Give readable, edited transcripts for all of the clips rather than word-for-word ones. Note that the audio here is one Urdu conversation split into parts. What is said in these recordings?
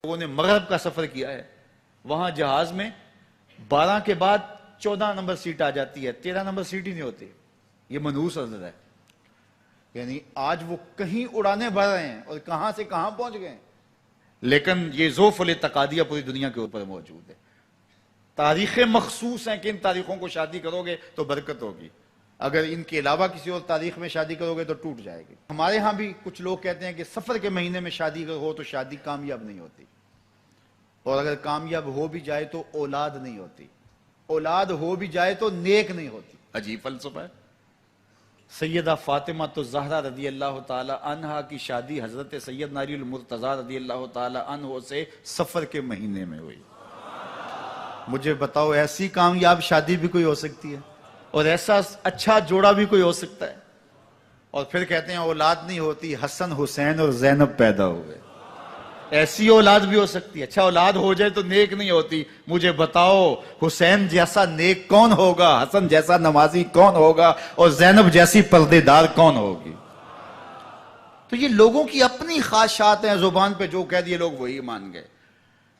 لوگوں نے مغرب کا سفر کیا ہے، وہاں جہاز میں 12 کے بعد 14 نمبر سیٹ آ جاتی ہے، 13 نمبر سیٹ ہی نہیں ہوتی. یہ منحوس عدد ہے. یعنی آج وہ کہیں اڑانے بھر رہے ہیں اور کہاں سے کہاں پہنچ گئے ہیں، لیکن یہ ذوف الاعتقادیہ پوری دنیا کے اوپر موجود ہے. تاریخیں مخصوص ہیں کہ ان تاریخوں کو شادی کرو گے تو برکت ہوگی، اگر ان کے علاوہ کسی اور تاریخ میں شادی کرو گے تو ٹوٹ جائے گی. ہمارے ہاں بھی کچھ لوگ کہتے ہیں کہ سفر کے مہینے میں شادی ہو تو شادی کامیاب نہیں ہوتی، اور اگر کامیاب ہو بھی جائے تو اولاد نہیں ہوتی، اولاد ہو بھی جائے تو نیک نہیں ہوتی. عجیب فلسفہ ہے. سیدہ فاطمہ تو زہرا رضی اللہ تعالی عنہا کی شادی حضرت سیدنا علی المرتضیٰ رضی اللہ تعالی عنہ سے سفر کے مہینے میں ہوئی. مجھے بتاؤ ایسی کامیاب شادی بھی کوئی ہو سکتی ہے، اور ایسا اچھا جوڑا بھی کوئی ہو سکتا ہے؟ اور پھر کہتے ہیں اولاد نہیں ہوتی، حسن حسین اور زینب پیدا ہوئے. ایسی اولاد بھی ہو سکتی ہے. اچھا اولاد ہو جائے تو نیک نہیں ہوتی. مجھے بتاؤ حسین جیسا نیک کون ہوگا، حسن جیسا نمازی کون ہوگا، اور زینب جیسی پردے دار کون ہوگی؟ تو یہ لوگوں کی اپنی خواہشات ہیں، زبان پہ جو کہہ دیے لوگ وہی مان گئے.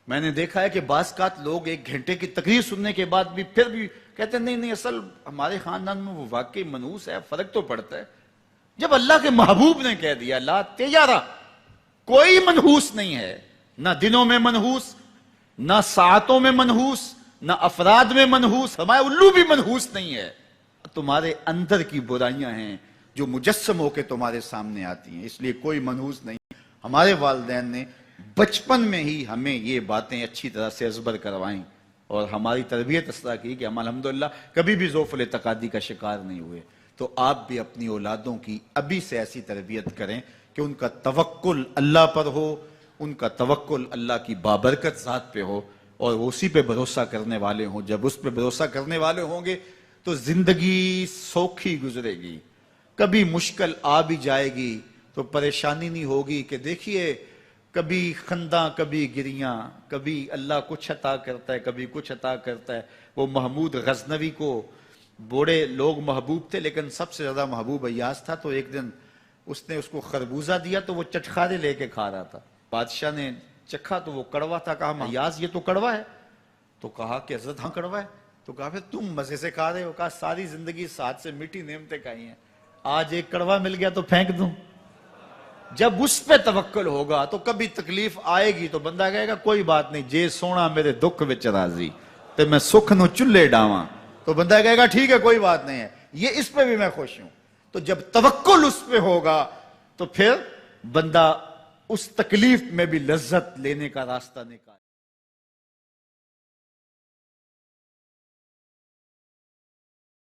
میں نے دیکھا ہے کہ بعض اوقات لوگ 1 گھنٹے کی تقریر سننے کے بعد بھی پھر بھی کہتے ہیں نہیں اصل ہمارے خاندان میں وہ واقعی منحوس ہے، فرق تو پڑتا ہے. جب اللہ کے محبوب نے کہہ دیا لا تیارہ، کوئی منحوس نہیں ہے، نہ دنوں میں منحوس، نہ ساعتوں میں منحوس، نہ افراد میں منحوس. ہمارے الو بھی منحوس نہیں ہے. تمہارے اندر کی برائیاں ہیں جو مجسم ہو کے تمہارے سامنے آتی ہیں، اس لیے کوئی منحوس نہیں. ہمارے والدین نے بچپن میں ہی ہمیں یہ باتیں اچھی طرح سے ازبر کروائیں اور ہماری تربیت اس طرح کی کہ ہم الحمدللہ کبھی بھی ذوف الاعتقادی کا شکار نہیں ہوئے. تو آپ بھی اپنی اولادوں کی ابھی سے ایسی تربیت کریں کہ ان کا توکل اللہ پر ہو، ان کا توکل اللہ کی بابرکت ذات پہ ہو، اور وہ اسی پہ بھروسہ کرنے والے ہوں. جب اس پہ بھروسہ کرنے والے ہوں گے تو زندگی سوکھی گزرے گی. کبھی مشکل آ بھی جائے گی تو پریشانی نہیں ہوگی کہ دیکھیے کبھی خنداں کبھی گریاں، کبھی اللہ کچھ عطا کرتا ہے کبھی کچھ عطا کرتا ہے. وہ محمود غزنوی کو بوڑھے لوگ محبوب تھے، لیکن سب سے زیادہ محبوب ایاز تھا. تو ایک دن اس نے اس کو خربوزہ دیا تو وہ چٹخارے لے کے کھا رہا تھا. بادشاہ نے چکھا تو وہ کڑوا تھا. کہا ایاز یہ تو کڑوا ہے. تو کہا کہ حضرت ہاں کڑوا ہے. تو کہا پھر تم مزے سے کھا رہے ہو. کہا ساری زندگی ساتھ سے میٹھی نعمتیں کھائی ہیں، آج ایک کڑوا مل گیا تو پھینک دوں. جب اس پہ توکل ہوگا تو کبھی تکلیف آئے گی تو بندہ کہے گا کوئی بات نہیں، جے سونا میرے دکھ وچ راضی تے میں سکھ نو چلے ڈاواں. تو بندہ کہے گا ٹھیک ہے کوئی بات نہیں ہے، یہ اس پہ بھی میں خوش ہوں. تو جب توکل اس پہ ہوگا تو پھر بندہ اس تکلیف میں بھی لذت لینے کا راستہ نکالے.